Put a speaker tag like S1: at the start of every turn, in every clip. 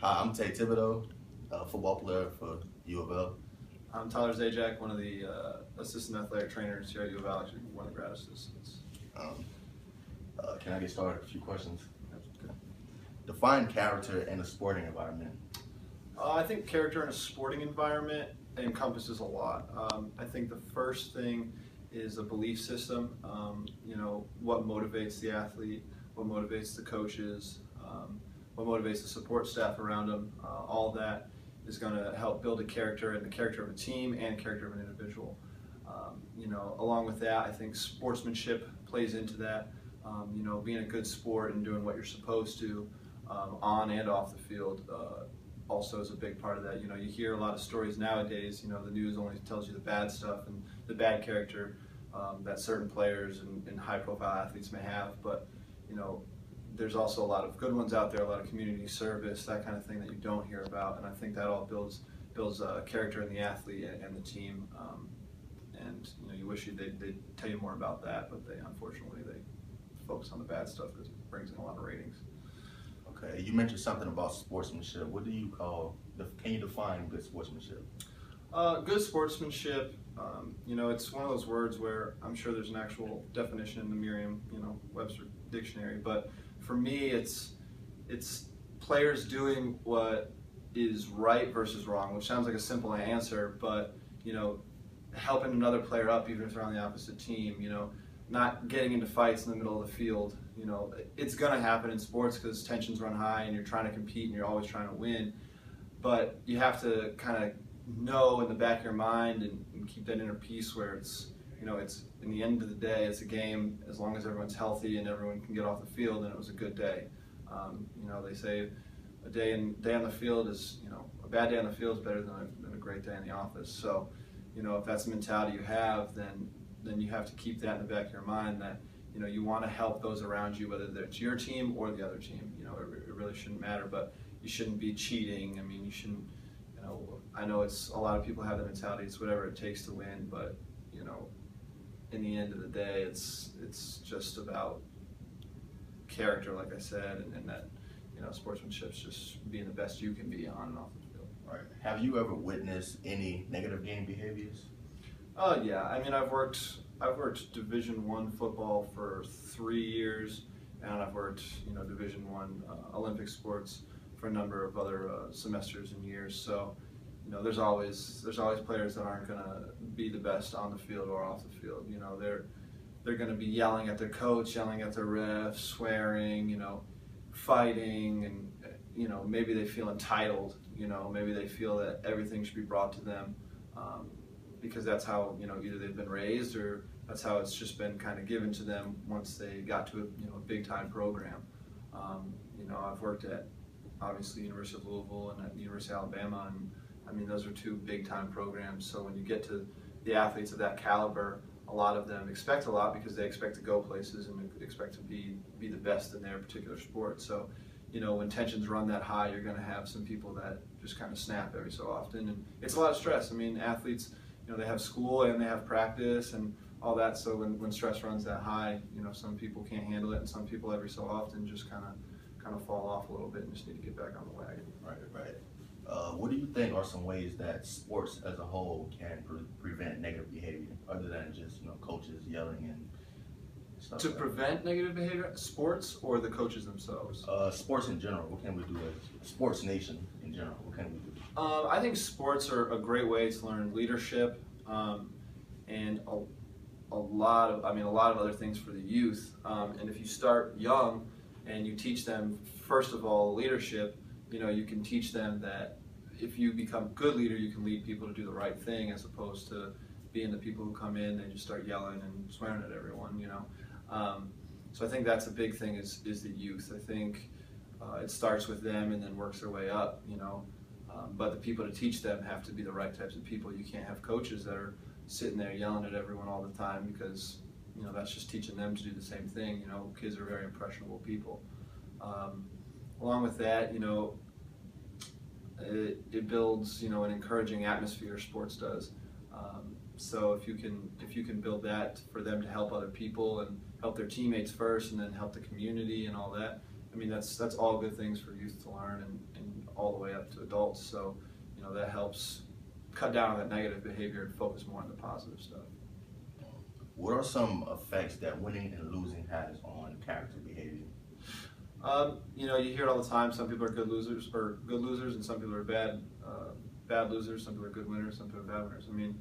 S1: Hi, I'm Tate Thibodeau, football player for U of L.
S2: I'm Tyler Zajac, one of the assistant athletic trainers here at U of L, actually one of the grad assistants.
S1: Can I get started? A few questions. Define character in a sporting environment.
S2: I think character in a sporting environment encompasses a lot. I think the first thing is a belief system. What motivates the athlete, what motivates the coaches, what motivates the support staff around them. All that is going to help build a character and the character of a team and character of an individual. Along with that, I think sportsmanship plays into that. Being a good sport and doing what you're supposed to on and off the field also is a big part of that. You hear a lot of stories nowadays. The news only tells you the bad stuff and the bad character that certain players and high-profile athletes may have, but there's also a lot of good ones out there, a lot of community service, that kind of thing that you don't hear about, and I think that all builds character in the athlete and the team. You wish they'd tell you more about that, but unfortunately they focus on the bad stuff because it brings in a lot of ratings.
S1: Okay, you mentioned something about sportsmanship. What do you call? Can you define good sportsmanship?
S2: Good sportsmanship, it's one of those words where I'm sure there's an actual definition in the Merriam-Webster dictionary, but for me, it's players doing what is right versus wrong, which sounds like a simple answer, but helping another player up even if they're on the opposite team. Not getting into fights in the middle of the field. It's going to happen in sports because tensions run high and you're trying to compete and you're always trying to win. But you have to kind of know in the back of your mind and keep that inner peace where it's in the end of the day, it's a game. As long as everyone's healthy and everyone can get off the field, then it was a good day. They say a day on the field is, a bad day on the field is better than a great day in the office. So, if that's the mentality you have, then you have to keep that in the back of your mind that, you want to help those around you, whether it's your team or the other team. It really shouldn't matter, but you shouldn't be cheating. I mean, you shouldn't, I know a lot of people have the mentality, it's whatever it takes to win, but, in the end of the day, it's just about character, like I said, and that, sportsmanship's just being the best you can be on and off the field.
S1: All right. Have you ever witnessed any negative game behaviors?
S2: Yeah. I mean, I've worked Division I football for 3 years, and I've worked, Division I Olympic sports for a number of other semesters and years. So, there's always players that aren't going to be the best on the field or off the field. They're going to be yelling at their coach, yelling at their ref, swearing, fighting, and maybe they feel entitled. Maybe they feel that everything should be brought to them because that's how either they've been raised or that's how it's just been kind of given to them once they got to a big time program. I've worked at obviously University of Louisville and at the University of Alabama, and I mean, those are two big-time programs, so when you get to the athletes of that caliber, a lot of them expect a lot because they expect to go places and expect to be the best in their particular sport. So, when tensions run that high, you're going to have some people that just kind of snap every so often, and it's a lot of stress. I mean, athletes, they have school and they have practice and all that, so when stress runs that high, some people can't handle it, and some people every so often just kind of fall off a little bit and just need to get back on the wagon.
S1: Right. What do you think are some ways that sports as a whole can prevent negative behavior, other than just coaches yelling and stuff?
S2: To prevent negative behavior, sports or the coaches themselves?
S1: Sports in general. What can we do as a sports nation in general? What can we do?
S2: I think sports are a great way to learn leadership and a lot of other things for the youth. And if you start young and you teach them, first of all, leadership, you can teach them that if you become a good leader, you can lead people to do the right thing as opposed to being the people who come in and just start yelling and swearing at everyone, So I think that's a big thing is the youth. I think it starts with them and then works their way up, but the people to teach them have to be the right types of people. You can't have coaches that are sitting there yelling at everyone all the time because, that's just teaching them to do the same thing. Kids are very impressionable people. Along with that, it builds, an encouraging atmosphere. Sports does. So if you can build that for them to help other people and help their teammates first, and then help the community and all that. I mean, that's all good things for youth to learn, and all all the way up to adults. So, you know, that helps cut down on that negative behavior and focus more on the positive stuff.
S1: What are some effects that winning and losing has on character behavior?
S2: You know, you hear it all the time. Some people are good losers, and some people are bad losers. Some people are good winners, some people are bad winners. I mean,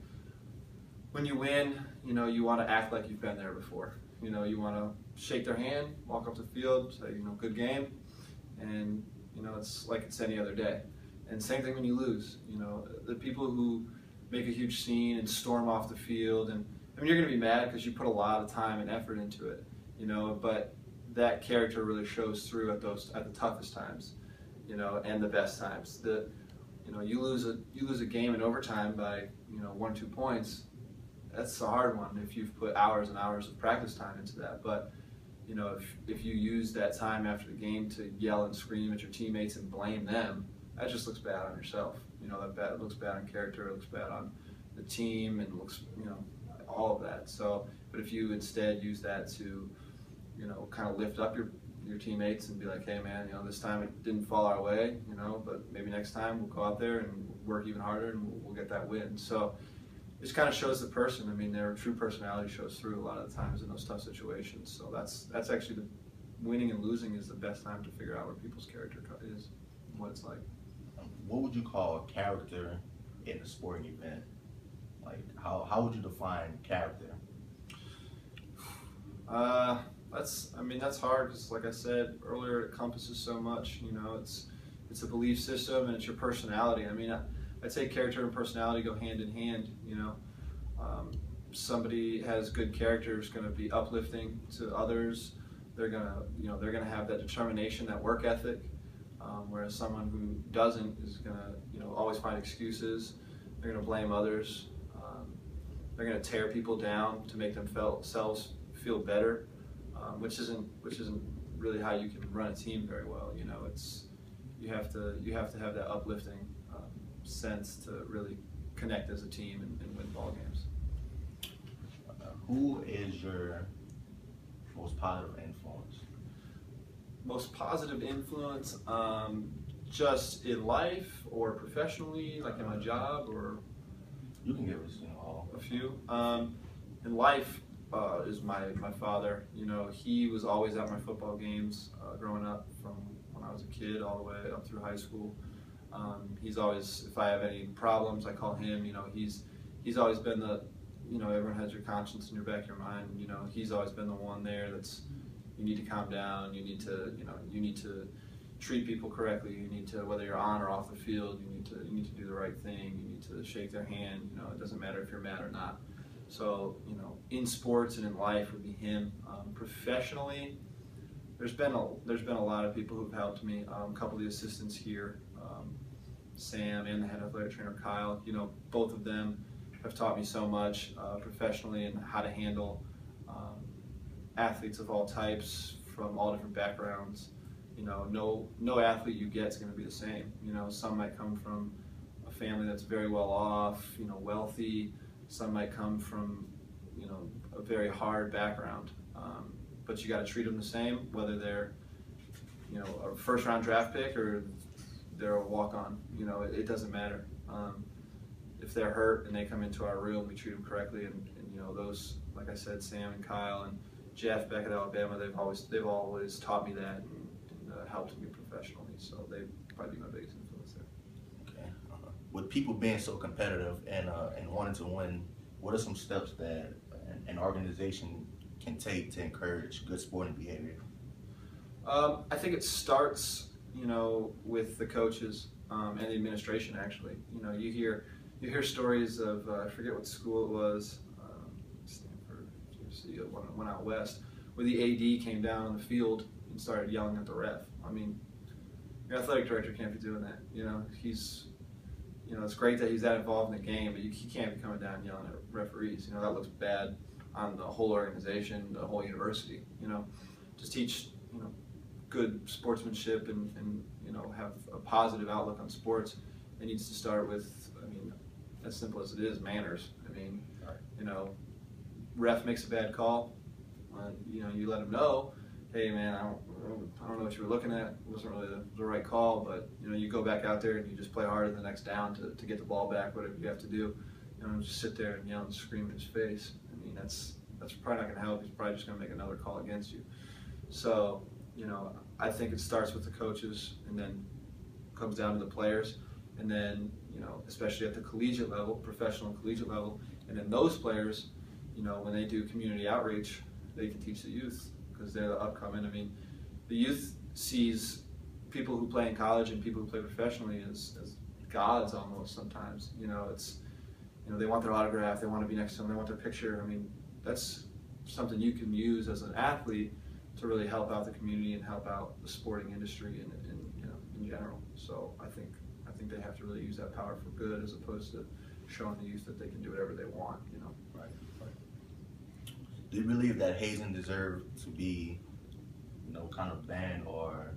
S2: when you win, you know, you want to act like you've been there before. You know, you want to shake their hand, walk up the field, say, you know, good game, and you know, it's like it's any other day. And same thing when you lose. You know, the people who make a huge scene and storm off the field, and I mean, you're going to be mad because you put a lot of time and effort into it. You know, but that character really shows through at the toughest times, you know, and the best times. You know, you lose a game in overtime by, you know, 1 or 2 points. That's a hard one if you've put hours and hours of practice time into that. But you know, if you use that time after the game to yell and scream at your teammates and blame them, that just looks bad on yourself. You know, it looks bad on character, it looks bad on the team, and looks, you know, all of that. So, but if you instead use that to, you know, kind of lift up your teammates and be like, hey man, you know, this time it didn't fall our way, you know, but maybe next time we'll go out there and work even harder and we'll get that win. So it just kind of shows the person. I mean, their true personality shows through a lot of the times in those tough situations. So that's actually the winning and losing is the best time to figure out where people's character is, what it's like.
S1: What would you call character in a sporting event? Like, how would you define character?
S2: That's hard because, like I said earlier, it encompasses so much. You know, it's a belief system and it's your personality. I mean, I'd say character and personality go hand in hand. You know, somebody has good character is going to be uplifting to others. They're gonna have that determination, that work ethic. Whereas someone who doesn't is gonna, you know, always find excuses. They're gonna blame others. They're gonna tear people down to make themselves feel better, which isn't really how you can run a team very well. You know, you have to have that uplifting sense to really connect as a team and win ball games.
S1: Who is your most positive influence?
S2: Most positive influence, just in life or professionally, like in my job, or
S1: you can give us, you know, all.
S2: A few. In life is my father. You know, he was always at my football games growing up, from when I was a kid all the way up through high school. He's always, if I have any problems, I call him. You know, he's always been the, you know, everyone has your conscience in your back of your mind. You know, he's always been the one there that's, you need to calm down. You need to treat people correctly. You need to, whether you're on or off the field, you need to do the right thing. You need to shake their hand. You know, it doesn't matter if you're mad or not. So, you know, in sports and in life would be him. Professionally, there's been a lot of people who've helped me. A couple of the assistants here, Sam and the head athletic trainer Kyle. You know, both of them have taught me so much professionally and how to handle athletes of all types from all different backgrounds. You know, no athlete you get is going to be the same. You know, some might come from a family that's very well off, you know, wealthy. Some might come from, you know, a very hard background. But you got to treat them the same, whether they're, you know, a first-round draft pick or they're a walk-on. You know, it doesn't matter. If they're hurt and they come into our room, we treat them correctly. And you know, those, like I said, Sam and Kyle and Jeff back at Alabama, they've always taught me that and helped me professionally. So they'd probably be my biggest influence there.
S1: Okay. With people being so competitive and wanting to win, what are some steps that an organization can take to encourage good sporting behavior?
S2: I think it starts, you know, with the coaches and the administration. Actually, you know, you hear stories of I forget what school it was, Stanford, one out west, where the AD came down on the field and started yelling at the ref. I mean, your athletic director can't be doing that. You know, it's great that he's that involved in the game, but he can't be coming down and yelling at referees. You know, that looks bad on the whole organization, the whole university. You know, just teach, you know, good sportsmanship and you know, have a positive outlook on sports. It needs to start with, I mean, as simple as it is, manners. I mean, you know, ref makes a bad call, you know, you let him know. hey man, I don't know what you were looking at. It wasn't really the right call, but you know, you go back out there and you just play harder the next down to get the ball back, whatever you have to do. You know, just sit there and yell and scream in his face. I mean, that's probably not going to help. He's probably just going to make another call against you. So, you know, I think it starts with the coaches and then comes down to the players, and then, you know, especially at the collegiate level, professional and collegiate level, and then those players, you know, when they do community outreach, they can teach the youth because they're the upcoming. I mean, the youth sees people who play in college and people who play professionally as gods almost sometimes. You know, it's, you know, they want their autograph, they want to be next to them, they want their picture. I mean, that's something you can use as an athlete to really help out the community and help out the sporting industry and you know, in general. So I think they have to really use that power for good as opposed to showing the youth that they can do whatever they want, you know.
S1: Right. Do you believe that hazing deserves to be, you know, kind of banned, or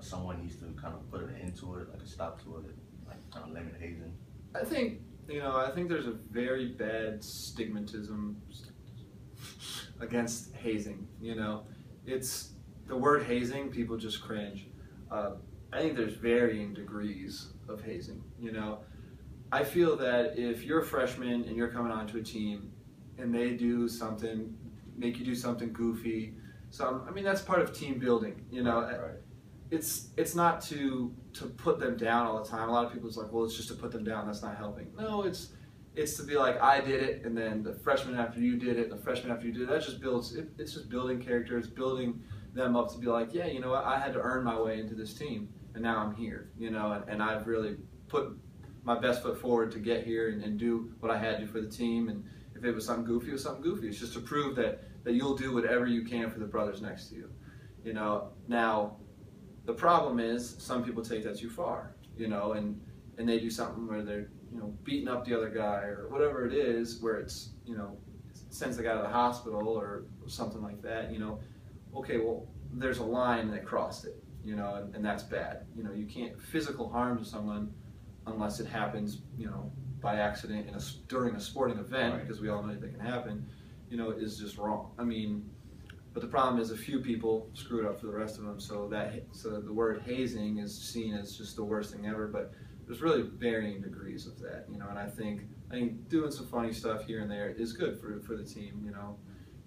S1: someone needs to kind of put an end to it, like a stop to it, like kind of limit hazing?
S2: I think, you know, I think there's a very bad stigmatism against hazing. You know, it's the word hazing, people just cringe. I think there's varying degrees of hazing. You know, I feel that if you're a freshman and you're coming onto a team and they do something, make you do something goofy, I mean, that's part of team building. You know,
S1: right.
S2: It's not to put them down all the time. A lot of people is like, well, it's just to put them down. That's not helping. No, it's to be like, I did it, and then the freshman after you did it, and the freshman after you did it. That just builds. It's just building character. It's building them up to be like, yeah, you know what? I had to earn my way into this team, and now I'm here. You know, and I've really put my best foot forward to get here and do what I had to do for the team. And if it was something goofy, it was something goofy. It's just to prove that you'll do whatever you can for the brothers next to you. You know, now the problem is some people take that too far, you know, and they do something where they're, you know, beating up the other guy or whatever it is, where it's, you know, sends the guy to the hospital or something like that, you know. Okay, well, there's a line that crossed it, you know, and that's bad. You know, you can't physical harm to someone unless it happens, you know, by accident during a sporting event, because we all know that can happen, you know, is just wrong. I mean, but the problem is a few people screw it up for the rest of them. So the word hazing is seen as just the worst thing ever. But there's really varying degrees of that, you know. And I think doing some funny stuff here and there is good for the team, you know.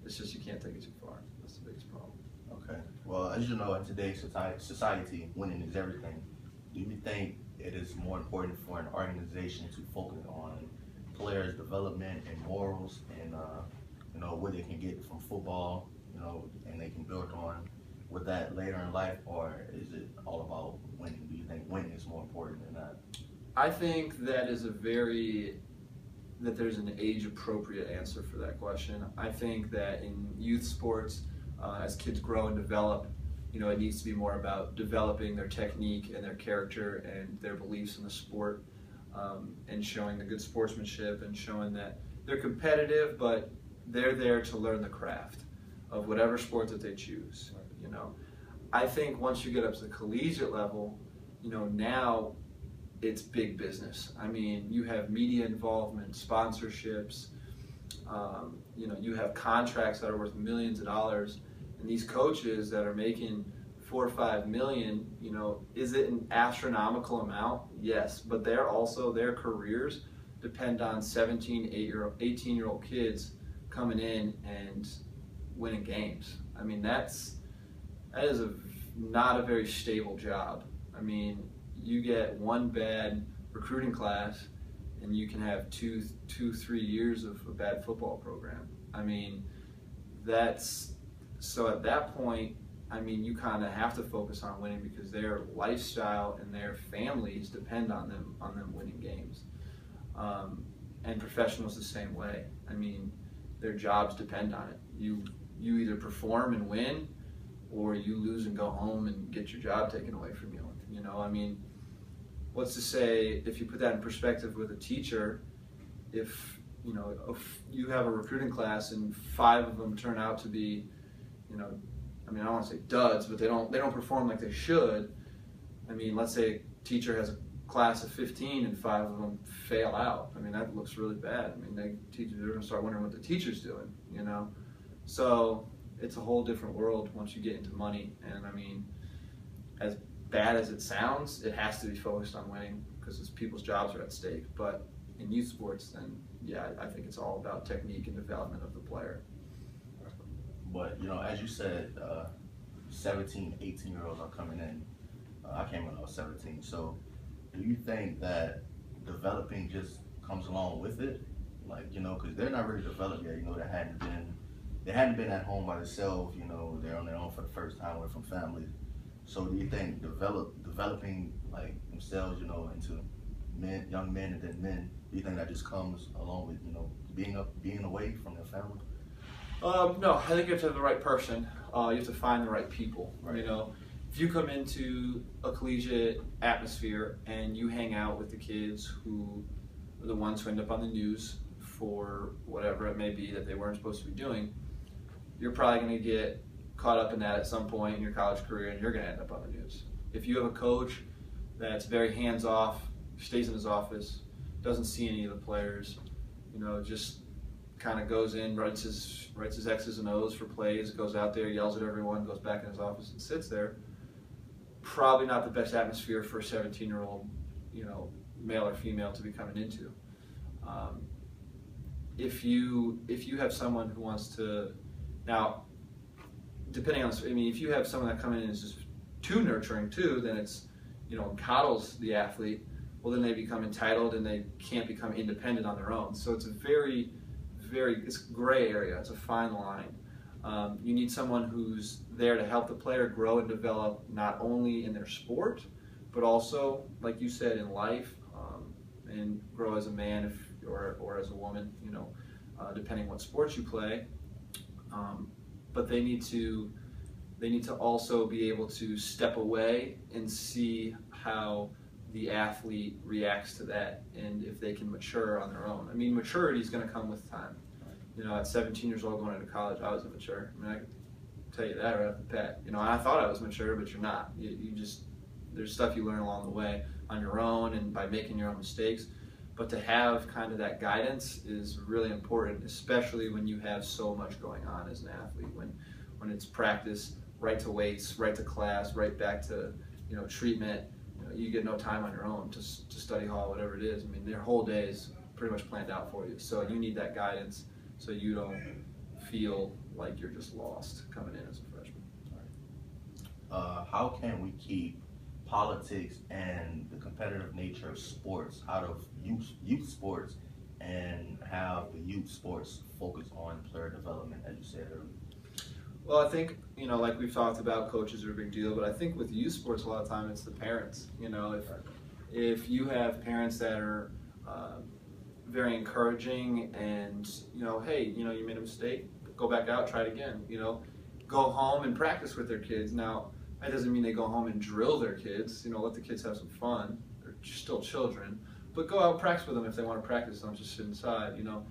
S2: It's just you can't take it too far. That's the biggest problem.
S1: Okay. Well, as you know, in today's society, winning is everything. Do you think it is more important for an organization to focus on players' development and morals and you know, what they can get from football, you know, and they can build on with that later in life, or is it all about winning? Do you think winning is more important than that?
S2: I think that is there's an age-appropriate answer for that question. I think that in youth sports, as kids grow and develop, you know, it needs to be more about developing their technique and their character and their beliefs in the sport, and showing the good sportsmanship and showing that they're competitive, but they're there to learn the craft of whatever sport that they choose. You know, I think once you get up to the collegiate level, you know, now it's big business. I mean, you have media involvement, sponsorships, you know, you have contracts that are worth millions of dollars, and these coaches that are making $4 or $5 million, you know, is it an astronomical amount? Yes, but their careers depend on 18-year-old kids coming in and winning games. I mean, that is not a very stable job. I mean, you get one bad recruiting class and you can have two, 3 years of a bad football program. I mean, so at that point, I mean, you kind of have to focus on winning because their lifestyle and their families depend on them winning games. And professionals the same way. I mean, their jobs depend on it. You either perform and win, or you lose and go home and get your job taken away from you. You know, I mean, what's to say, if you put that in perspective with a teacher, if you have a recruiting class and 5 of them turn out to be, you know, I mean, I don't want to say duds, but they don't perform like they should. I mean, let's say a teacher has a class of 15 and 5 of them fail out. I mean, that looks really bad. I mean, they're going to start wondering what the teacher's doing, you know. So it's a whole different world once you get into money. And I mean, as bad as it sounds, it has to be focused on winning because people's jobs are at stake. But in youth sports, then yeah, I think it's all about technique and development of the player.
S1: But, you know, as you said, 17, 18-year-olds are coming in. I came when I was 17. So do you think that developing just comes along with it? Like, you know, because they're not really developed yet. You know, they hadn't been at home by themselves. You know, they're on their own for the first time, away from family. So do you think developing like themselves, you know, into young men and then men, do you think that just comes along with, you know, being away from their family?
S2: No, I think you have to have the right person. You have to find the right people.
S1: Right.
S2: You know, if you come into a collegiate atmosphere and you hang out with the kids who are the ones who end up on the news for whatever it may be that they weren't supposed to be doing, you're probably going to get caught up in that at some point in your college career, and you're going to end up on the news. If you have a coach that's very hands-off, stays in his office, doesn't see any of the players, you know, just kind of goes in, writes his X's and O's for plays, goes out there, yells at everyone, goes back in his office and sits there, probably not the best atmosphere for a 17-year-old, you know, male or female to be coming into. If you have someone who wants to, now, depending on, I mean, if you have someone that comes in and is just too nurturing too, then it's, you know, coddles the athlete, well then they become entitled and they can't become independent on their own. So it's a very, it's a gray area, it's a fine line. You need someone who's there to help the player grow and develop not only in their sport, but also, like you said, in life, and grow as a man or as a woman, you know, depending what sports you play. But they need to also be able to step away and see how the athlete reacts to that, and if they can mature on their own. I mean, maturity is going to come with time. You know, at 17 years old going into college, I was immature. I mean, I can tell you that right off the bat. You know, I thought I was mature, but you're not. You just, there's stuff you learn along the way on your own and by making your own mistakes. But to have kind of that guidance is really important, especially when you have so much going on as an athlete. When it's practice, right to weights, right to class, right back to, you know, treatment. You know, you get no time on your own to study hall, whatever it is. I mean, their whole day is pretty much planned out for you. So you need that guidance so you don't feel like you're just lost coming in as a freshman.
S1: How can we keep politics and the competitive nature of sports out of youth sports and have the youth sports focus on player development, as you said earlier?
S2: Well, I think, you know, like we've talked about, coaches are a big deal, but I think with youth sports a lot of time it's the parents. You know, if you have parents that are very encouraging and, you know, hey, you know, you made a mistake, go back out, try it again, you know, go home and practice with their kids. Now, that doesn't mean they go home and drill their kids, you know, let the kids have some fun. They're still children, but go out and practice with them if they want to practice, don't just sit inside, you know,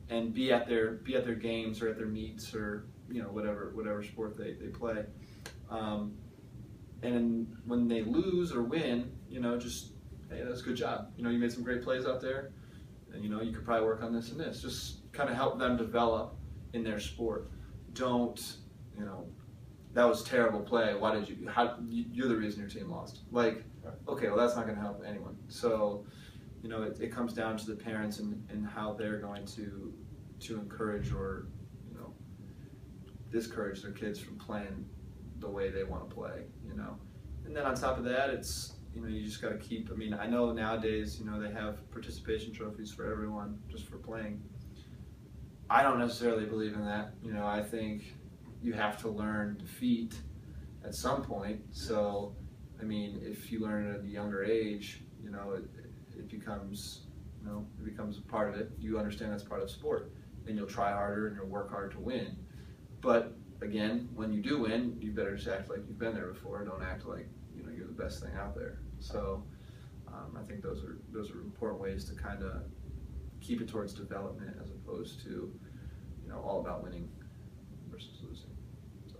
S2: and be at their games or at their meets or, you know, whatever sport they play. And when they lose or win, you know, just, hey, that's a good job. You know, you made some great plays out there, and, you know, you could probably work on this and this. Just kind of help them develop in their sport. Don't, you know, that was a terrible play. Why did you're the reason your team lost. Like, okay, well, that's not going to help anyone. So, you know, it comes down to the parents and how they're going to encourage or, you know, discourage their kids from playing the way they want to play, you know. And then on top of that, it's, you know, you just got to keep, I mean, I know nowadays, you know, they have participation trophies for everyone just for playing. I don't necessarily believe in that. You know, I think you have to learn defeat at some point. So, I mean, if you learn it at a younger age, you know, it becomes, you know, it becomes a part of it. You understand that's part of sport. Then you'll try harder and you'll work hard to win. But again, when you do win, you better just act like you've been there before. Don't act like, you know, you're the best thing out there. So I think those are important ways to kind of keep it towards development as opposed to, you know, all about winning versus losing. So.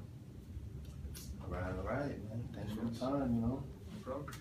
S1: All right, man. Thanks for your time, you know.
S2: No problem.